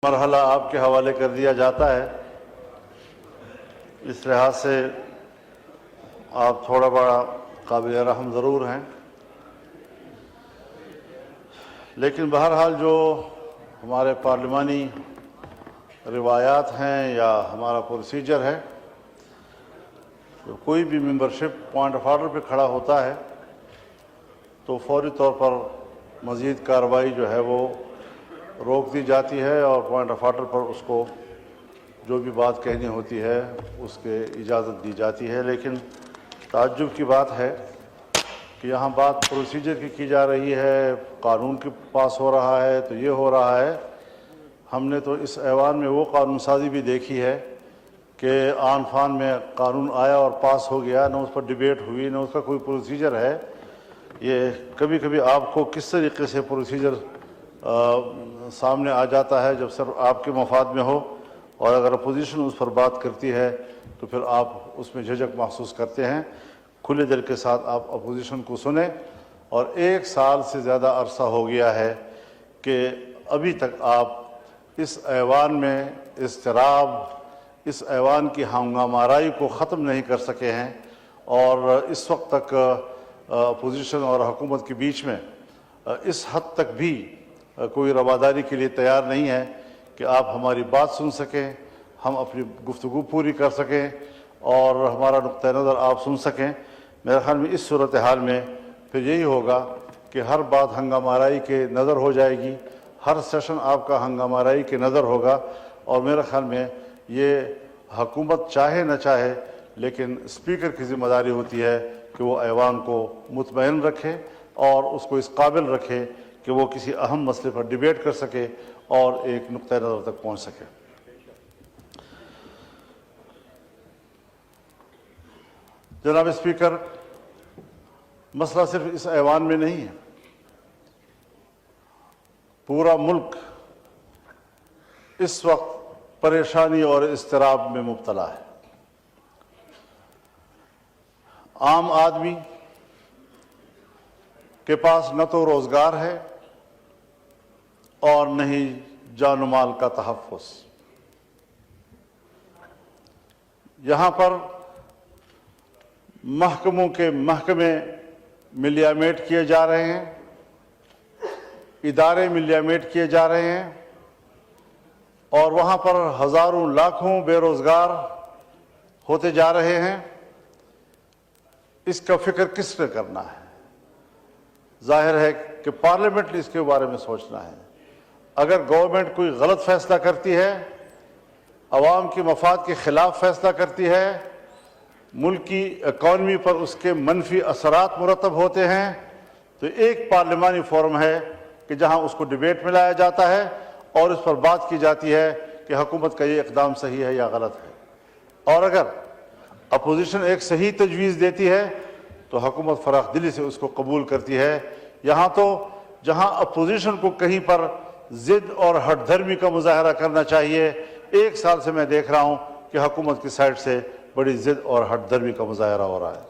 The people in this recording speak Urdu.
مرحلہ آپ کے حوالے کر دیا جاتا ہے۔ اس لحاظ سے آپ تھوڑا بڑا قابل رحم ضرور ہیں، لیکن بہرحال جو ہمارے پارلیمانی روایات ہیں یا ہمارا پروسیجر ہے، کوئی بھی ممبرشپ پوائنٹ آف آرڈر پہ کھڑا ہوتا ہے تو فوری طور پر مزید کارروائی جو ہے وہ روک دی جاتی ہے اور پوائنٹ آف آرڈر پر اس کو جو بھی بات کہنی ہوتی ہے اس کے اجازت دی جاتی ہے۔ لیکن تعجب کی بات ہے کہ یہاں بات پروسیجر کی جا رہی ہے، قانون کے پاس ہو رہا ہے تو یہ ہو رہا ہے۔ ہم نے تو اس ایوان میں وہ قانون سازی بھی دیکھی ہے کہ آن فان میں قانون آیا اور پاس ہو گیا، نہ اس پر ڈیبیٹ ہوئی، نہ اس کا کوئی پروسیجر ہے۔ یہ کبھی کبھی آپ کو کس طریقے سے پروسیجر سامنے آ جاتا ہے جب صرف آپ کے مفاد میں ہو، اور اگر اپوزیشن اس پر بات کرتی ہے تو پھر آپ اس میں جھجک محسوس کرتے ہیں۔ کھلے دل کے ساتھ آپ اپوزیشن کو سنیں، اور 1 سال سے زیادہ عرصہ ہو گیا ہے کہ ابھی تک آپ اس ایوان میں اضطراب، اس ایوان کی ہنگامہ آرائی کو ختم نہیں کر سکے ہیں، اور اس وقت تک اپوزیشن اور حکومت کے بیچ میں اس حد تک بھی کوئی رواداری کے لیے تیار نہیں ہے کہ آپ ہماری بات سن سکیں، ہم اپنی گفتگو پوری کر سکیں اور ہمارا نقطہ نظر آپ سن سکیں۔ میرے خیال میں اس صورتحال میں پھر یہی ہوگا کہ ہر بات ہنگامہ آرائی کے نظر ہو جائے گی، ہر سیشن آپ کا ہنگامہ آرائی کے نظر ہوگا، اور میرے خیال میں یہ حکومت چاہے نہ چاہے لیکن اسپیکر کی ذمہ داری ہوتی ہے کہ وہ ایوان کو مطمئن رکھے اور اس کو اس قابل رکھے کہ وہ کسی اہم مسئلے پر ڈیبیٹ کر سکے اور ایک نقطہ نظر تک پہنچ سکے۔ جناب اسپیکر، مسئلہ صرف اس ایوان میں نہیں ہے، پورا ملک اس وقت پریشانی اور اضطراب میں مبتلا ہے۔ عام آدمی کے پاس نہ تو روزگار ہے اور نہ ہی جان و مال کا تحفظ۔ یہاں پر محکموں کے محکمے ملیامیٹ کیے جا رہے ہیں، ادارے ملیامیٹ کیے جا رہے ہیں، اور وہاں پر ہزاروں لاکھوں بے روزگار ہوتے جا رہے ہیں۔ اس کا فکر کس نے کرنا ہے؟ ظاہر ہے کہ پارلیمنٹ نے اس کے بارے میں سوچنا ہے۔ اگر گورنمنٹ کوئی غلط فیصلہ کرتی ہے، عوام کے مفاد کے خلاف فیصلہ کرتی ہے، ملک کی اکانومی پر اس کے منفی اثرات مرتب ہوتے ہیں، تو ایک پارلیمانی فورم ہے کہ جہاں اس کو ڈیبیٹ میں لایا جاتا ہے اور اس پر بات کی جاتی ہے کہ حکومت کا یہ اقدام صحیح ہے یا غلط ہے۔ اور اگر اپوزیشن ایک صحیح تجویز دیتی ہے تو حکومت فراخ دلی سے اس کو قبول کرتی ہے۔ یہاں تو جہاں اپوزیشن کو کہیں پر ضد اور ہٹ دھرمی کا مظاہرہ کرنا چاہیے، 1 سال سے میں دیکھ رہا ہوں کہ حکومت کی سائٹ سے بڑی ضد اور ہٹ دھرمی کا مظاہرہ ہو رہا ہے۔